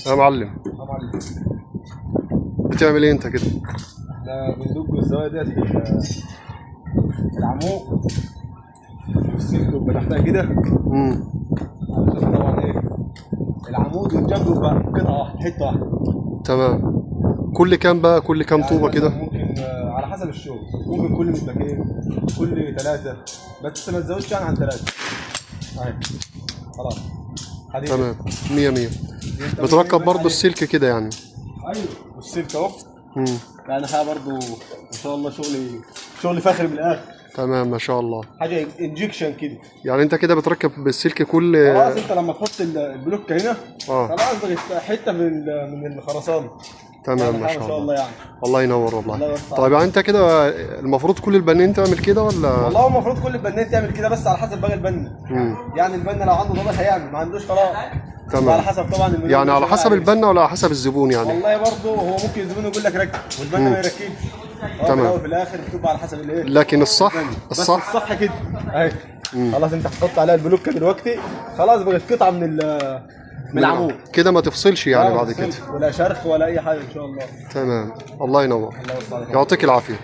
يا معلم يا معلم، بتعمل ايه انت كده؟ احنا بندق الزوايا ديت في العمود والسلك بيبقى تحتها كده، علشان طبعا ايه العمود والجنب يبقى قطعه واحده، حته واحده. تمام. كل كام بقى، كل كام يعني طوبه مثلا كده؟ ممكن على حسب الشغل، ممكن كل مسبكين، كل ثلاثه، بس ما تزودش يعني عن ثلاثه. اهي خلاص حديد. تمام. مية مية. انت بتركب بتبين برضه عليه. السلك كده يعني؟ ايوه، والسلك اهو. امم يعني حاجه برضو ما شاء الله، شغل فاخر من الاخر. تمام ما شاء الله. حاجه انجكشن كده. يعني انت كده بتركب بالسلك كل خلاص انت لما تحط البلوك هنا اه خلاص بقت حته من الخرسانه. تمام يعني ما حاجه شاء ما شاء الله. الله يعني. الله ينور الله والله. يوسع طيب يعني انت كده المفروض كل البنين تعمل كده ولا؟ والله هو المفروض كل البنات تعمل كده، بس على حسب بقى البنا. يعني البنا لو عنده ضبط هيعمل، ما عندوش خلاص. تمام. على حسب طبعا المليون يعني على اللي حسب شغال البنا ولا على حسب الزبون يعني؟ والله برضه هو ممكن الزبون يقول لك ركب والبنا ما يركبش. في تمام. الاول في الاخر بتبقى على حسب الايه. لكن الصح البنا. بس الصح الصح كده اهي. خلاص انت هتحط عليها البلوكه دلوقتي، خلاص بقت قطعه من العمود كده، ما تفصلش يعني لا، بعد كده. ولا شرخ ولا اي حاجه ان شاء الله. تمام. الله ينور. الله يوسع عليك. يعطيك العافية.